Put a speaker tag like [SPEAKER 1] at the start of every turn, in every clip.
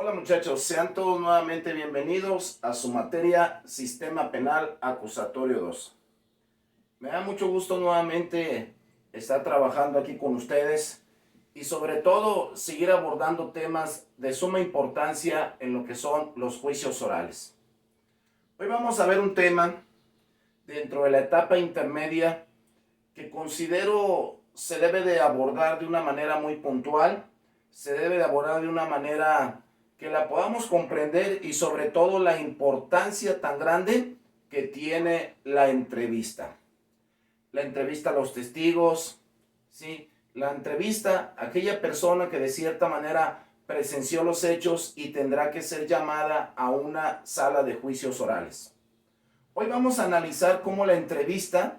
[SPEAKER 1] Hola muchachos, sean todos nuevamente bienvenidos a su materia Sistema Penal Acusatorio 2. Me da mucho gusto nuevamente estar trabajando aquí con ustedes y sobre todo seguir abordando temas de suma importancia en lo que son los juicios orales. Hoy vamos a ver un tema dentro de la etapa intermedia que considero se debe de abordar de una manera muy puntual, se debe de abordar de una manera que la podamos comprender y sobre todo la importancia tan grande que tiene la entrevista. La entrevista a los testigos, ¿sí? La entrevista a aquella persona que de cierta manera presenció los hechos y tendrá que ser llamada a una sala de juicios orales. Hoy vamos a analizar cómo la entrevista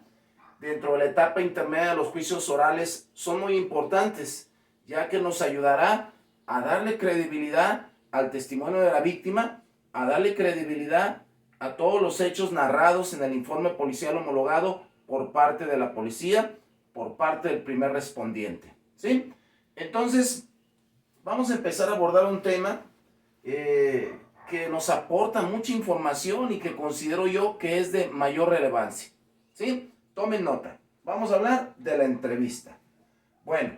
[SPEAKER 1] dentro de la etapa intermedia de los juicios orales son muy importantes, ya que nos ayudará a darle credibilidad al testimonio de la víctima, a darle credibilidad a todos los hechos narrados en el informe policial homologado por parte de la policía, por parte del primer respondiente, ¿sí? Entonces, vamos a empezar a abordar un tema que nos aporta mucha información y que considero yo que es de mayor relevancia, ¿sí? Tomen nota. Vamos a hablar de la entrevista. Bueno,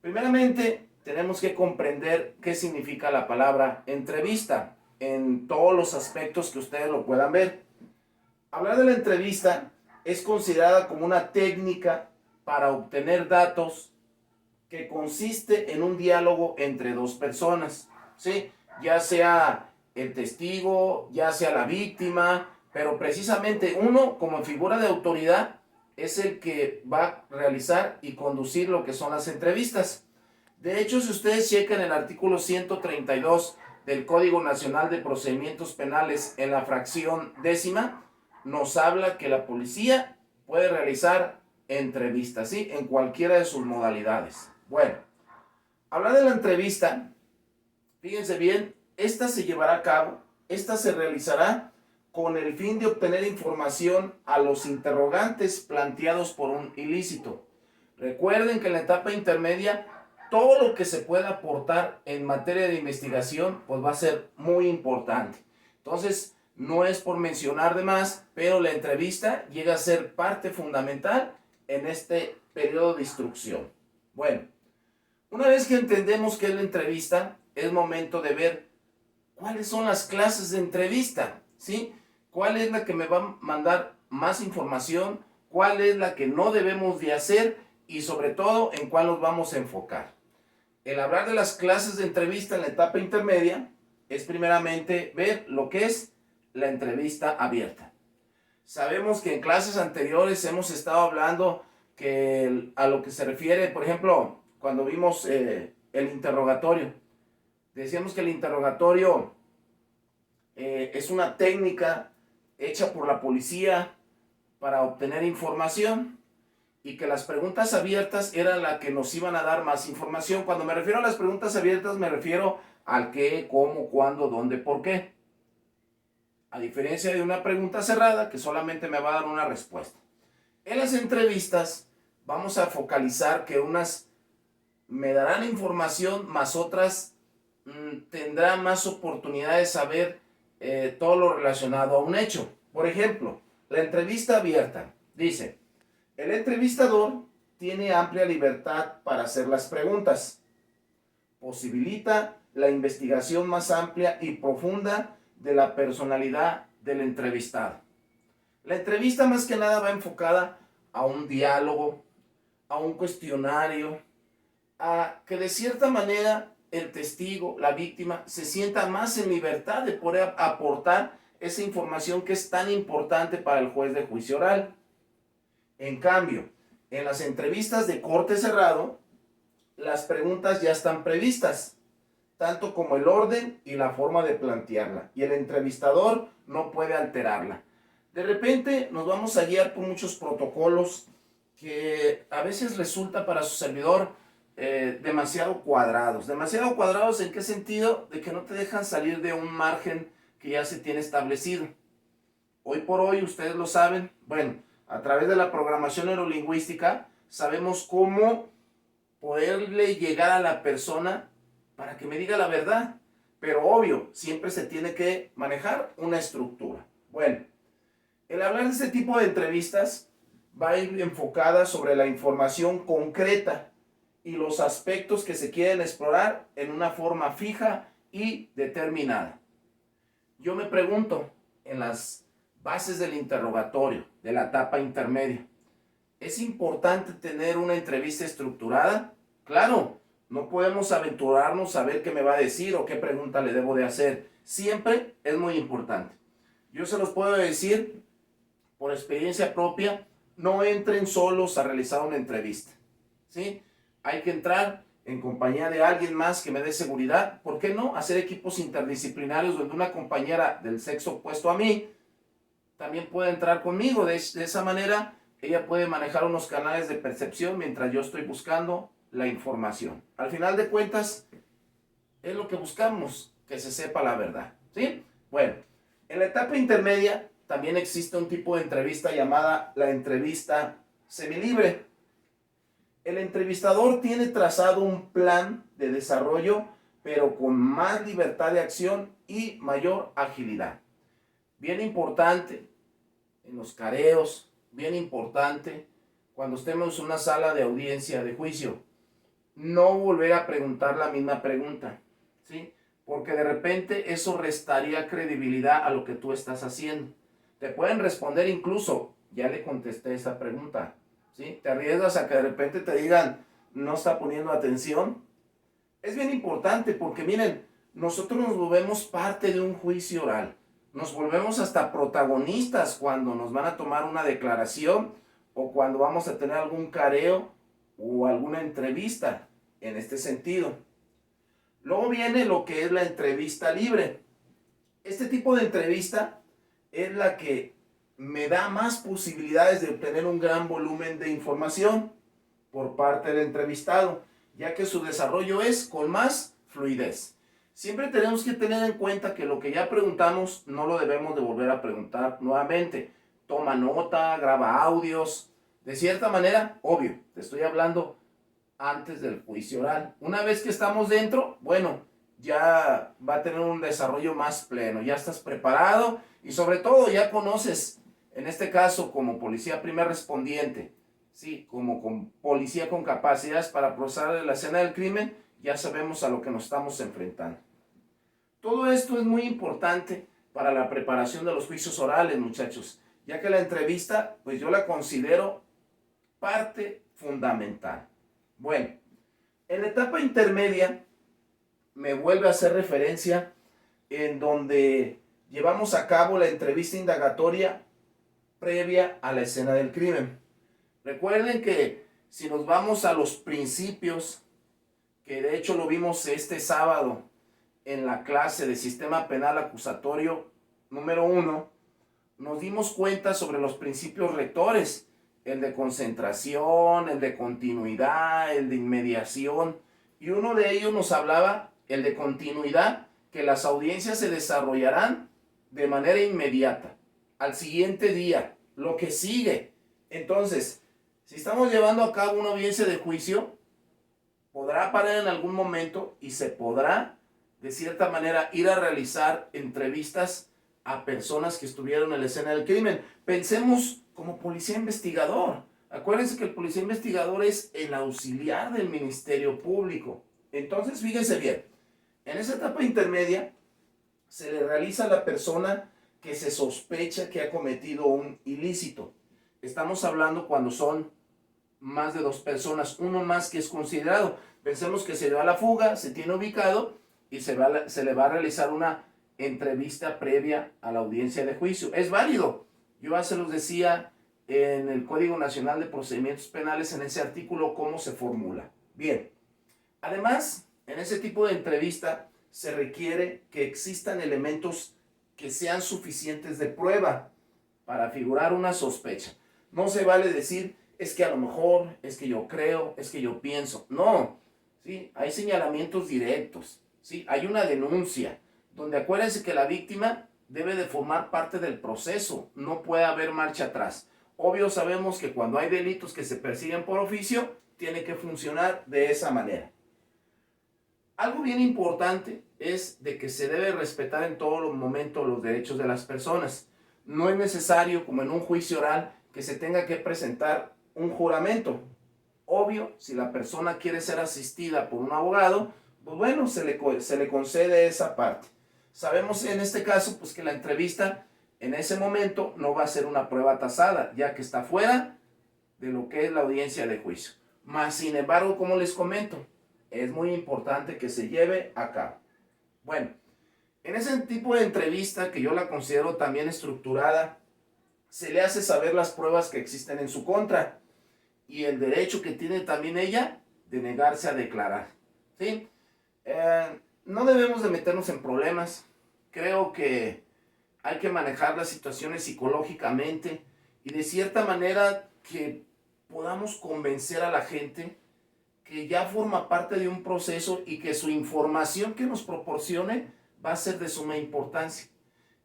[SPEAKER 1] primeramente tenemos que comprender qué significa la palabra entrevista en todos los aspectos que ustedes lo puedan ver. Hablar de la entrevista es considerada como una técnica para obtener datos que consiste en un diálogo entre dos personas, ¿sí? Ya sea el testigo, ya sea la víctima, pero precisamente uno como figura de autoridad es el que va a realizar y conducir lo que son las entrevistas. De hecho, si ustedes checan el artículo 132 del Código Nacional de Procedimientos Penales en la fracción 10ª, nos habla que la policía puede realizar entrevistas, ¿sí? En cualquiera de sus modalidades. Bueno, hablar de la entrevista, fíjense bien, esta se llevará a cabo, esta se realizará con el fin de obtener información a los interrogantes planteados por un ilícito. Recuerden que en la etapa intermedia, todo lo que se pueda aportar en materia de investigación, pues va a ser muy importante. Entonces, no es por mencionar de más, pero la entrevista llega a ser parte fundamental en este periodo de instrucción. Bueno, una vez que entendemos qué es la entrevista, es momento de ver cuáles son las clases de entrevista, ¿sí? ¿Cuál es la que me va a mandar más información? ¿Cuál es la que no debemos de hacer? Y sobre todo, en cuál nos vamos a enfocar. El hablar de las clases de entrevista en la etapa intermedia es primeramente ver lo que es la entrevista abierta. Sabemos que en clases anteriores hemos estado hablando que a lo que se refiere, por ejemplo, cuando vimos el interrogatorio, decíamos que el interrogatorio es una técnica hecha por la policía para obtener información y que las preguntas abiertas eran las que nos iban a dar más información. Cuando me refiero a las preguntas abiertas me refiero al qué, cómo, cuándo, dónde, por qué. A diferencia de una pregunta cerrada que solamente me va a dar una respuesta. En las entrevistas vamos a focalizar que unas me darán información, más otras tendrán más oportunidad de saber todo lo relacionado a un hecho. Por ejemplo, la entrevista abierta dice: el entrevistador tiene amplia libertad para hacer las preguntas. Posibilita la investigación más amplia y profunda de la personalidad del entrevistado. La entrevista más que nada va enfocada a un diálogo, a un cuestionario, a que de cierta manera el testigo, la víctima, se sienta más en libertad de poder aportar esa información que es tan importante para el juez de juicio oral. En cambio, en las entrevistas de corte cerrado, las preguntas ya están previstas, tanto como el orden y la forma de plantearla, y el entrevistador no puede alterarla. De repente nos vamos a guiar por muchos protocolos que a veces resulta para su servidor demasiado cuadrados. ¿Demasiado cuadrados en qué sentido? De que no te dejan salir de un margen que ya se tiene establecido. Hoy por hoy, ustedes lo saben, bueno, a través de la programación neurolingüística sabemos cómo poderle llegar a la persona para que me diga la verdad. pero obvio, siempre se tiene que manejar una estructura. Bueno, el hablar de este tipo de entrevistas va a ir enfocada sobre la información concreta y los aspectos que se quieren explorar en una forma fija y determinada. Yo me pregunto, en las bases del interrogatorio, de la etapa intermedia, ¿es importante tener una entrevista estructurada? Claro, no podemos aventurarnos a ver qué me va a decir o qué pregunta le debo de hacer. Siempre es muy importante. Yo se los puedo decir por experiencia propia, no entren solos a realizar una entrevista, ¿sí? Hay que entrar en compañía de alguien más que me dé seguridad. ¿Por qué no? Hacer equipos interdisciplinarios donde una compañera del sexo opuesto a mí también puede entrar conmigo. De esa manera, ella puede manejar unos canales de percepción mientras yo estoy buscando la información. Al final de cuentas, es lo que buscamos, que se sepa la verdad, ¿sí? Bueno, en la etapa intermedia también existe un tipo de entrevista llamada la entrevista semilibre. El entrevistador tiene trazado un plan de desarrollo, pero con más libertad de acción y mayor agilidad. Bien importante en los careos, bien importante cuando estemos en una sala de audiencia de juicio, no volver a preguntar la misma pregunta, ¿sí? Porque de repente eso restaría credibilidad a lo que tú estás haciendo. Te pueden responder incluso, ya le contesté esa pregunta, ¿sí? Te arriesgas a que de repente te digan, no está poniendo atención. Es bien importante porque miren, nosotros nos volvemos parte de un juicio oral. Nos volvemos hasta protagonistas cuando nos van a tomar una declaración o cuando vamos a tener algún careo o alguna entrevista en este sentido. Luego viene lo que es la entrevista libre. Este tipo de entrevista es la que me da más posibilidades de obtener un gran volumen de información por parte del entrevistado, ya que su desarrollo es con más fluidez. Siempre tenemos que tener en cuenta que lo que ya preguntamos no lo debemos de volver a preguntar nuevamente. Toma nota, graba audios. De cierta manera, obvio, te estoy hablando antes del juicio oral. Una vez que estamos dentro, bueno, ya va a tener un desarrollo más pleno, ya estás preparado y sobre todo ya conoces, en este caso como policía primer respondiente, sí, como con policía con capacidades para procesar la escena del crimen, ya sabemos a lo que nos estamos enfrentando. Todo esto es muy importante para la preparación de los juicios orales, muchachos, ya que la entrevista, pues yo la considero parte fundamental. Bueno, en la etapa intermedia me vuelve a hacer referencia en donde llevamos a cabo la entrevista indagatoria previa a la escena del crimen. Recuerden que si nos vamos a los principios, que de hecho lo vimos este sábado en la clase de Sistema Penal Acusatorio número 1, nos dimos cuenta sobre los principios rectores, el de concentración, el de continuidad, el de inmediación, y uno de ellos nos hablaba, el de continuidad, que las audiencias se desarrollarán de manera inmediata, al siguiente día, lo que sigue. Entonces, si estamos llevando a cabo una audiencia de juicio, podrá parar en algún momento y se podrá, de cierta manera, ir a realizar entrevistas a personas que estuvieron en la escena del crimen. Pensemos como policía investigador. Acuérdense que el policía investigador es el auxiliar del Ministerio Público. Entonces, fíjense bien, en esa etapa intermedia se le realiza a la persona que se sospecha que ha cometido un ilícito. Estamos hablando cuando son más de 2 personas, uno más que es considerado. Pensemos que se va a la fuga, se tiene ubicado y se le va a realizar una entrevista previa a la audiencia de juicio. Es válido. Yo ya se los decía en el Código Nacional de Procedimientos Penales, en ese artículo, cómo se formula. Bien, además, en ese tipo de entrevista se requiere que existan elementos que sean suficientes de prueba para figurar una sospecha. No se vale decir, es que a lo mejor, es que yo creo, es que yo pienso. No, ¿sí? Hay señalamientos directos, ¿sí? Hay una denuncia, donde acuérdense que la víctima debe de formar parte del proceso, no puede haber marcha atrás. Obvio sabemos que cuando hay delitos que se persiguen por oficio, tiene que funcionar de esa manera. Algo bien importante es de que se debe respetar en todos los momentos los derechos de las personas. No es necesario, como en un juicio oral, que se tenga que presentar un juramento. Obvio, si la persona quiere ser asistida por un abogado, pues bueno, se le concede esa parte. Sabemos en este caso pues que la entrevista en ese momento no va a ser una prueba tasada, ya que está fuera de lo que es la audiencia de juicio. Mas, sin embargo, como les comento, es muy importante que se lleve a cabo. Bueno, en ese tipo de entrevista, que yo la considero también estructurada, se le hace saber las pruebas que existen en su contra y el derecho que tiene también ella de negarse a declarar. ¿Sí? No debemos de meternos en problemas. Creo que hay que manejar las situaciones psicológicamente y de cierta manera que podamos convencer a la gente que ya forma parte de un proceso y que su información que nos proporcione va a ser de suma importancia.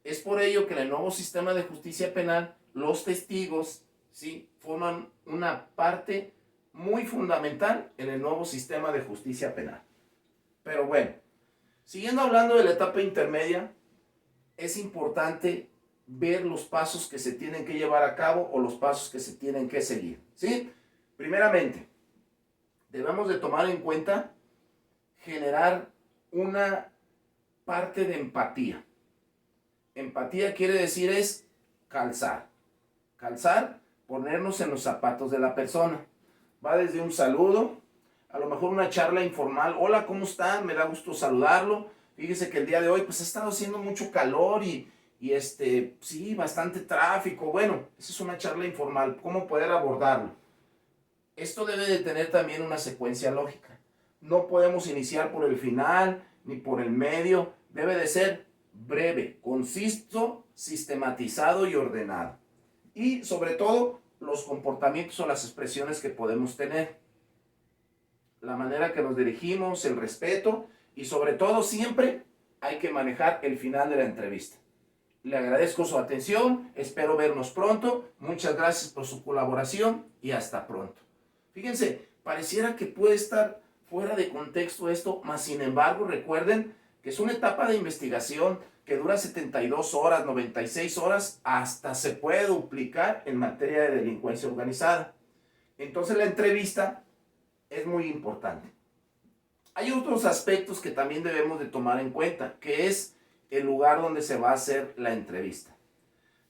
[SPEAKER 1] Es por ello que en el nuevo sistema de justicia penal, los testigos, ¿sí?, forman una parte muy fundamental en el nuevo sistema de justicia penal. Pero bueno, siguiendo hablando de la etapa intermedia, es importante ver los pasos que se tienen que llevar a cabo o los pasos que se tienen que seguir, ¿sí? Primeramente, debemos de tomar en cuenta generar una parte de empatía. Empatía quiere decir es calzar. Calzar, ponernos en los zapatos de la persona. Va desde un saludo, a lo mejor una charla informal. Hola, ¿cómo está? Me da gusto saludarlo. Fíjese que el día de hoy pues ha estado haciendo mucho calor y sí, bastante tráfico. Bueno, esa es una charla informal. ¿Cómo poder abordarlo? Esto debe de tener también una secuencia lógica. No podemos iniciar por el final ni por el medio. Debe de ser breve, conciso, sistematizado y ordenado. Y sobre todo, los comportamientos o las expresiones que podemos tener. La manera que nos dirigimos, el respeto y sobre todo siempre hay que manejar el final de la entrevista. Le agradezco su atención, espero vernos pronto. Muchas gracias por su colaboración y hasta pronto. Fíjense, pareciera que puede estar fuera de contexto esto, mas sin embargo recuerden que es una etapa de investigación que dura 72 horas, 96 horas, hasta se puede duplicar en materia de delincuencia organizada. Entonces la entrevista es muy importante. Hay otros aspectos que también debemos de tomar en cuenta, que es el lugar donde se va a hacer la entrevista.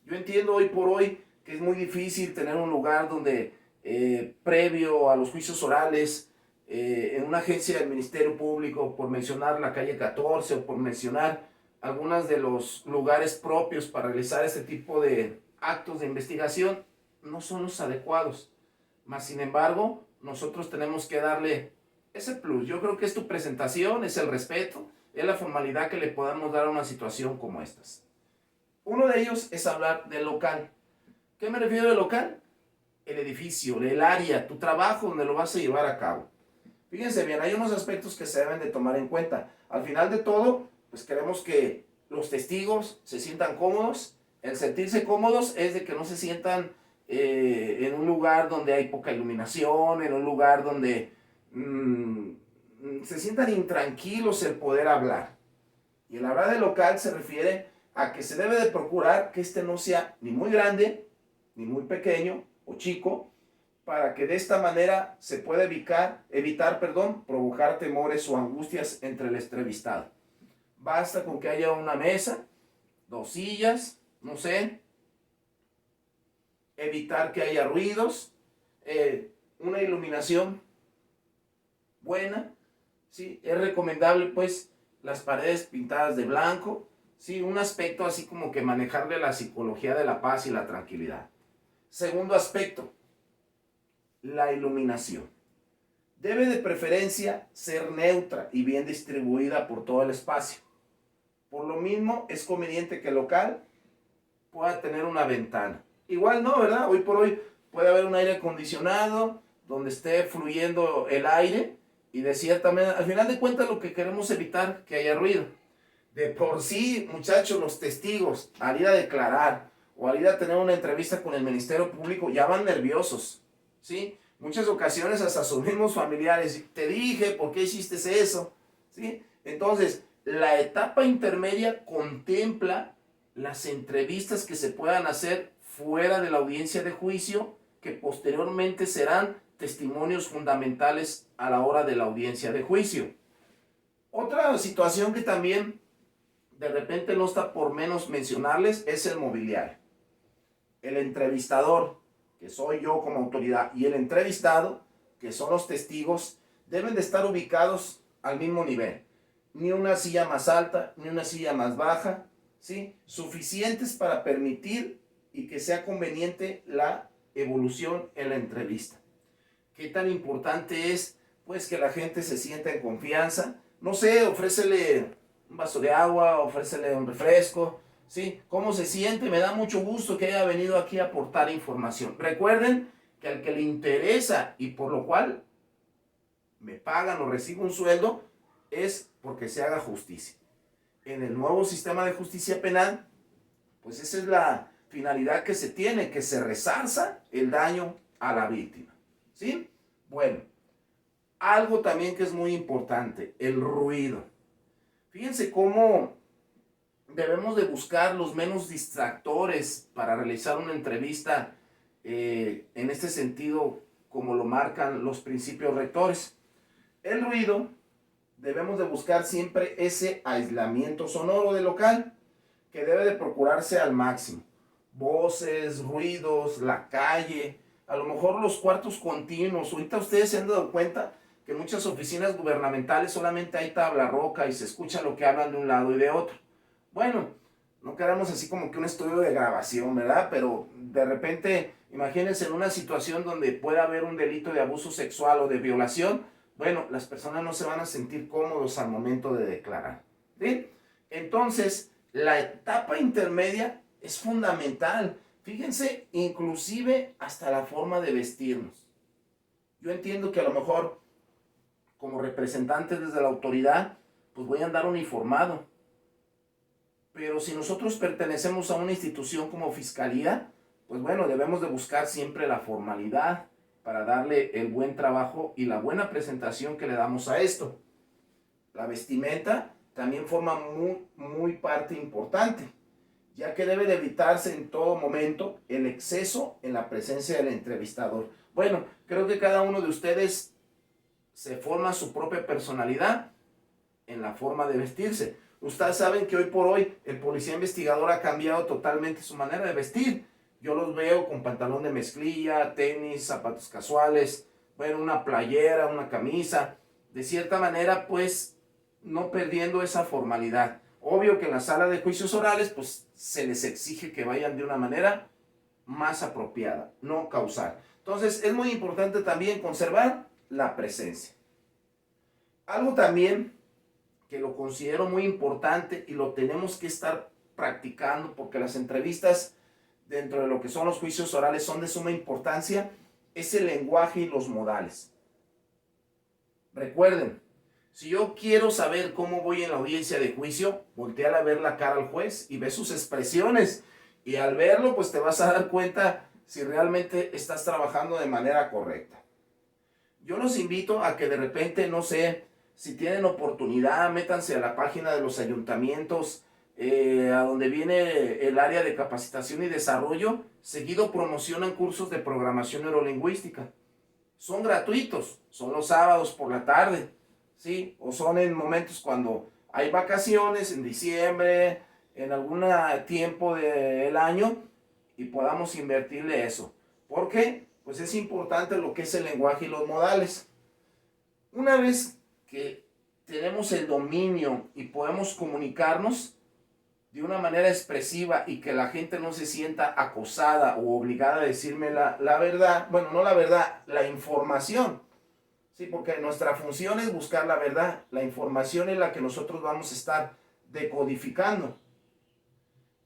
[SPEAKER 1] Yo entiendo hoy por hoy que es muy difícil tener un lugar donde previo a los juicios orales, en una agencia del Ministerio Público, por mencionar la calle 14 o por mencionar algunos de los lugares propios para realizar este tipo de actos de investigación, no son los adecuados. Mas, sin embargo, nosotros tenemos que darle ese plus. Yo creo que es tu presentación, es el respeto, es la formalidad que le podamos dar a una situación como estas. Uno de ellos es hablar del local. ¿Qué me refiero del local? El edificio, el área, tu trabajo donde lo vas a llevar a cabo. Fíjense bien, hay unos aspectos que se deben de tomar en cuenta. Al final de todo, pues queremos que los testigos se sientan cómodos. El sentirse cómodos es de que no se sientan en un lugar donde hay poca iluminación, en un lugar donde se sientan intranquilos el poder hablar. Y el hablar de local se refiere a que se debe de procurar que este no sea ni muy grande, ni muy pequeño o chico, para que de esta manera se pueda evitar provocar temores o angustias entre el entrevistado. Basta con que haya una mesa, 2 sillas, no sé, evitar que haya ruidos, una iluminación buena, ¿sí? Es recomendable pues las paredes pintadas de blanco, ¿sí? Un aspecto así como que manejarle la psicología de la paz y la tranquilidad. Segundo aspecto, la iluminación. Debe de preferencia ser neutra y bien distribuida por todo el espacio. Por lo mismo es conveniente que el local pueda tener una ventana. Igual no, ¿verdad? Hoy por hoy puede haber un aire acondicionado donde esté fluyendo el aire y de cierta manera, al final de cuentas lo que queremos evitar que haya ruido. De por sí, muchachos, los testigos al ir a declarar o al ir a tener una entrevista con el Ministerio Público ya van nerviosos, ¿sí? Muchas ocasiones hasta sus mismos familiares, te dije, ¿por qué hiciste eso? ¿sí? Entonces, la etapa intermedia contempla las entrevistas que se puedan hacer fuera de la audiencia de juicio, que posteriormente serán testimonios fundamentales a la hora de la audiencia de juicio. Otra situación que también de repente no está por menos mencionarles es el mobiliario. El entrevistador, que soy yo como autoridad, y el entrevistado, que son los testigos, deben de estar ubicados al mismo nivel. Ni una silla más alta, ni una silla más baja, ¿sí? Suficientes para permitir y que sea conveniente la evolución en la entrevista. ¿Qué tan importante es? Pues que la gente se sienta en confianza. No sé, ofrécele un vaso de agua, ofrécele un refresco, ¿sí? ¿Cómo se siente? Me da mucho gusto que haya venido aquí a aportar información. Recuerden que al que le interesa y por lo cual me pagan o recibo un sueldo es porque se haga justicia. En el nuevo sistema de justicia penal, pues esa es la finalidad que se tiene, que se resarza el daño a la víctima, ¿sí? Bueno, algo también que es muy importante, el ruido. Fíjense cómo debemos de buscar los menos distractores para realizar una entrevista en este sentido, como lo marcan los principios rectores. El ruido, debemos de buscar siempre ese aislamiento sonoro del local, que debe de procurarse al máximo. Voces, ruidos, la calle, a lo mejor los cuartos continuos. Ahorita ustedes se han dado cuenta que en muchas oficinas gubernamentales solamente hay tabla roca y se escucha lo que hablan de un lado y de otro. Bueno, no queramos así como que un estudio de grabación, ¿verdad? Pero de repente, imagínense en una situación donde pueda haber un delito de abuso sexual o de violación. Bueno, las personas no se van a sentir cómodos al momento de declarar, ¿sí? Entonces, la etapa intermedia es fundamental. Fíjense, inclusive hasta la forma de vestirnos. Yo entiendo que a lo mejor, como representantes desde la autoridad, pues voy a andar uniformado. Pero si nosotros pertenecemos a una institución como Fiscalía, pues bueno, debemos de buscar siempre la formalidad para darle el buen trabajo y la buena presentación que le damos a esto. La vestimenta también forma muy parte importante, ya que debe de evitarse en todo momento el exceso en la presencia del entrevistador. Bueno, creo que cada uno de ustedes se forma su propia personalidad en la forma de vestirse. Ustedes saben que hoy por hoy el policía investigador ha cambiado totalmente su manera de vestir. Yo los veo con pantalón de mezclilla, tenis, zapatos casuales, bueno, una playera, una camisa. De cierta manera, pues, no perdiendo esa formalidad. Obvio que en la sala de juicios orales, pues, se les exige que vayan de una manera más apropiada, no causar. Entonces, es muy importante también conservar la presencia. Algo también que lo considero muy importante y lo tenemos que estar practicando porque las entrevistas dentro de lo que son los juicios orales son de suma importancia, es el lenguaje y los modales. Recuerden, si yo quiero saber cómo voy en la audiencia de juicio, voltea a ver la cara al juez y ve sus expresiones. Y al verlo, pues te vas a dar cuenta si realmente estás trabajando de manera correcta. Yo los invito a que de repente, no sé, si tienen oportunidad, métanse a la página de los ayuntamientos, a donde viene el área de capacitación y desarrollo, seguido promocionan cursos de programación neurolingüística. Son gratuitos, son los sábados por la tarde, ¿sí? O son en momentos cuando hay vacaciones, en diciembre, en algún tiempo del año, y podamos invertirle eso. ¿Por qué? Pues es importante lo que es el lenguaje y los modales. Una vez que tenemos el dominio y podemos comunicarnos de una manera expresiva y que la gente no se sienta acosada o obligada a decirme la verdad, bueno, no la verdad, la información, sí, porque nuestra función es buscar la verdad, la información es la que nosotros vamos a estar decodificando.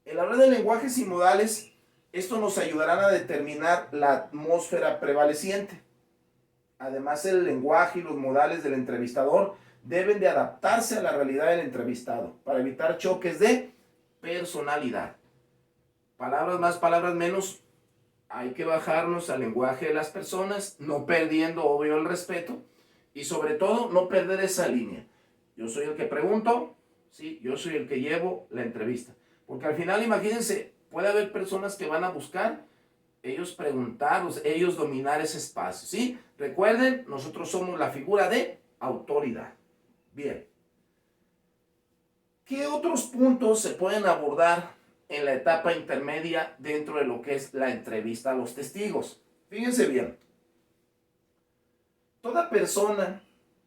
[SPEAKER 1] El hablar de lenguajes y modales, esto nos ayudará a determinar la atmósfera prevaleciente. Además, el lenguaje y los modales del entrevistador deben de adaptarse a la realidad del entrevistado para evitar choques de personalidad. Palabras más, palabras menos. Hay que bajarnos al lenguaje de las personas, no perdiendo, obvio, el respeto y sobre todo no perder esa línea. yo soy el que pregunto, ¿sí? Yo soy el que llevo la entrevista. Porque al final, imagínense, puede haber personas que van a buscar ellos preguntar, ellos dominar ese espacio, ¿sí? Recuerden, nosotros somos la figura de autoridad. Bien. ¿Qué otros puntos se pueden abordar en la etapa intermedia dentro de lo que es la entrevista a los testigos? Fíjense bien. Toda persona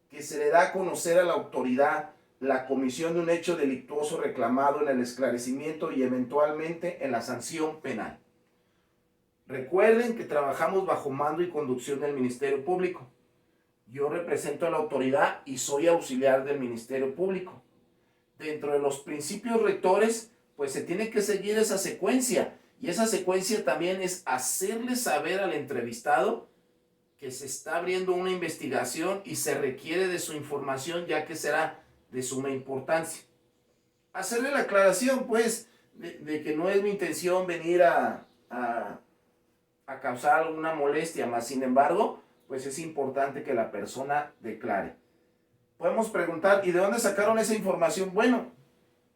[SPEAKER 1] que se le da a conocer a la autoridad la comisión de un hecho delictuoso reclamado en el esclarecimiento y eventualmente en la sanción penal. Recuerden que trabajamos bajo mando y conducción del Ministerio Público. Yo represento a la autoridad y soy auxiliar del Ministerio Público. Dentro de los principios rectores, pues se tiene que seguir esa secuencia. Y esa secuencia también es hacerle saber al entrevistado que se está abriendo una investigación y se requiere de su información, ya que será de suma importancia. Hacerle la aclaración, pues, de que no es mi intención venir a causar alguna molestia, más sin embargo, pues es importante que la persona declare. Podemos preguntar, ¿y de dónde sacaron esa información? Bueno,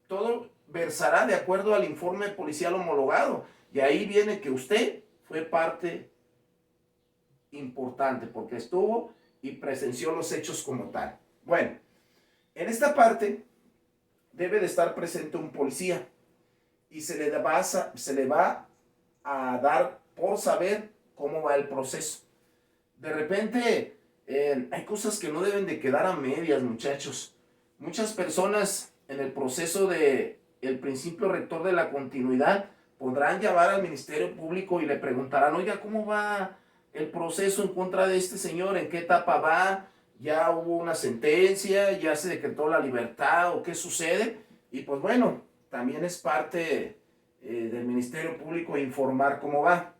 [SPEAKER 1] todo versará de acuerdo al informe policial homologado, y ahí viene que usted fue parte importante, porque estuvo y presenció los hechos como tal. Bueno, en esta parte debe de estar presente un policía, y se le va a dar por saber cómo va el proceso. De repente, hay cosas que no deben de quedar a medias, muchachos. Muchas personas en el proceso de el principio rector de la continuidad podrán llamar al Ministerio Público y le preguntarán, oiga, ¿cómo va el proceso en contra de este señor? ¿En qué etapa va? ¿Ya hubo una sentencia? ¿Ya se decretó la libertad? ¿O qué sucede? Y pues bueno, también es parte del Ministerio Público informar cómo va.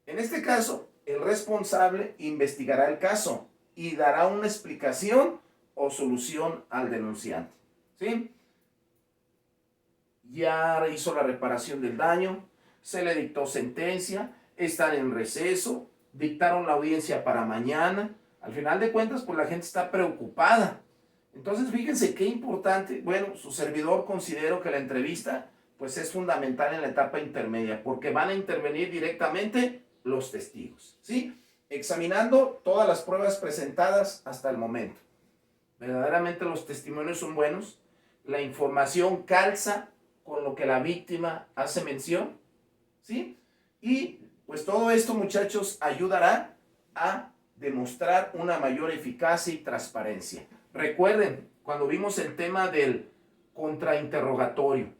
[SPEAKER 1] En este caso, el responsable investigará el caso y dará una explicación o solución al denunciante. ¿Sí? Ya hizo la reparación del daño, se le dictó sentencia, están en receso, dictaron la audiencia para mañana. Al final de cuentas, pues la gente está preocupada. Entonces, fíjense qué importante. Bueno, su servidor considero que la entrevista pues es fundamental en la etapa intermedia, porque van a intervenir directamente los testigos, ¿sí? Examinando todas las pruebas presentadas hasta el momento. Verdaderamente los testimonios son buenos, la información calza con lo que la víctima hace mención, ¿sí? Y pues todo esto, muchachos, ayudará a demostrar una mayor eficacia y transparencia. Recuerden, cuando vimos el tema del contrainterrogatorio,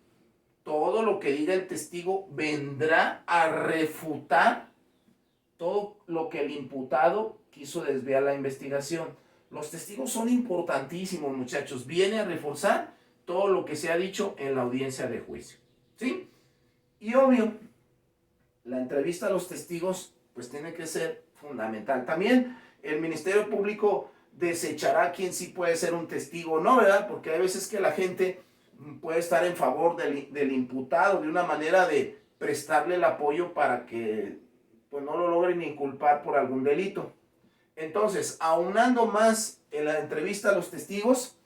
[SPEAKER 1] todo lo que diga el testigo vendrá a refutar todo lo que el imputado quiso desviar la investigación. Los testigos son importantísimos, muchachos. Viene a reforzar todo lo que se ha dicho en la audiencia de juicio, ¿sí? Y obvio, la entrevista a los testigos pues tiene que ser fundamental. También el Ministerio Público desechará quién sí puede ser un testigo o no, ¿verdad? Porque hay veces que la gente puede estar en favor del imputado de una manera de prestarle el apoyo para que pues no lo logren inculpar por algún delito. Entonces, aunando más en la entrevista a los testigos,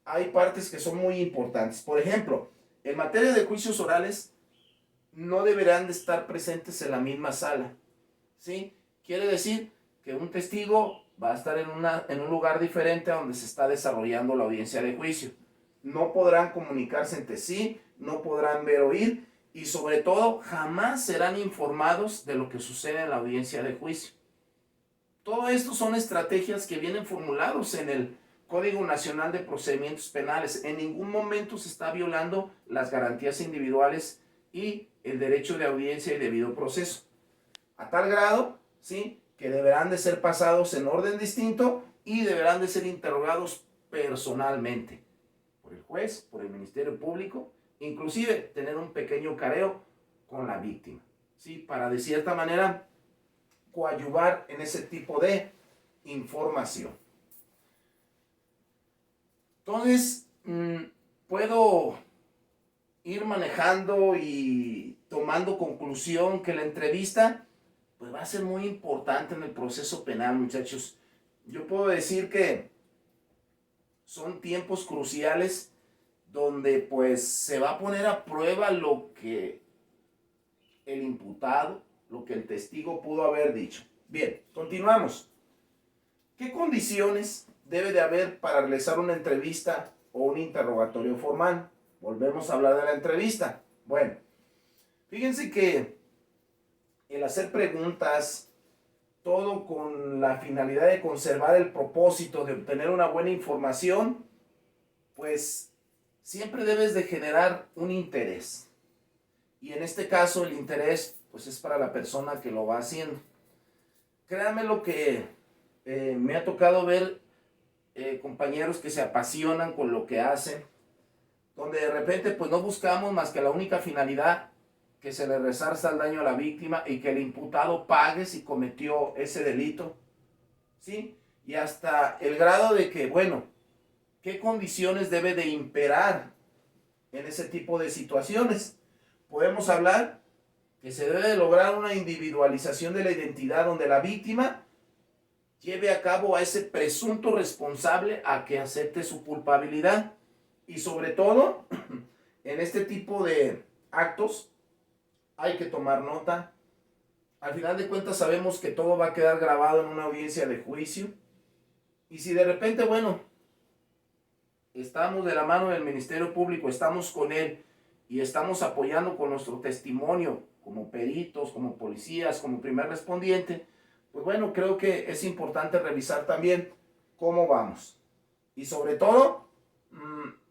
[SPEAKER 1] hay partes que son muy importantes. Por ejemplo, en materia de juicios orales, no deberán de estar presentes en la misma sala, ¿sí? Quiere decir que un testigo va a estar en un lugar diferente a donde se está desarrollando la audiencia de juicio. No podrán comunicarse entre sí, no podrán ver o oír, y sobre todo jamás serán informados de lo que sucede en la audiencia de juicio. Todo esto son estrategias que vienen formulados en el Código Nacional de Procedimientos Penales. En ningún momento se está violando las garantías individuales y el derecho de audiencia y debido proceso. A tal grado, ¿sí?, que deberán de ser pasados en orden distinto y deberán de ser interrogados personalmente por el juez, por el Ministerio Público, inclusive tener un pequeño careo con la víctima, ¿sí?, para de cierta manera coadyuvar en ese tipo de información. Entonces, puedo ir manejando y tomando conclusión que la entrevista pues va a ser muy importante en el proceso penal, muchachos. Yo puedo decir que son tiempos cruciales donde pues se va a poner a prueba lo que el imputado, lo que el testigo pudo haber dicho. Bien, continuamos. ¿Qué condiciones debe de haber para realizar una entrevista o un interrogatorio formal? Volvemos a hablar de la entrevista. Bueno, fíjense que el hacer preguntas, todo con la finalidad de conservar el propósito de obtener una buena información, pues siempre debes de generar un interés. Y en este caso el interés pues es para la persona que lo va haciendo. Créanme lo que me ha tocado ver compañeros que se apasionan con lo que hacen, donde de repente pues no buscamos más que la única finalidad que se le resarza el daño a la víctima y que el imputado pague si cometió ese delito, ¿sí? Y hasta el grado de que, bueno, ¿qué condiciones debe de imperar en ese tipo de situaciones? Podemos hablar que se debe de lograr una individualización de la identidad donde la víctima lleve a cabo a ese presunto responsable a que acepte su culpabilidad. Y sobre todo, en este tipo de actos hay que tomar nota. Al final de cuentas sabemos que todo va a quedar grabado en una audiencia de juicio. Y si de repente, bueno, estamos de la mano del Ministerio Público, estamos con él y estamos apoyando con nuestro testimonio como peritos, como policías, como primer respondiente, pues bueno, creo que es importante revisar también cómo vamos. Y sobre todo,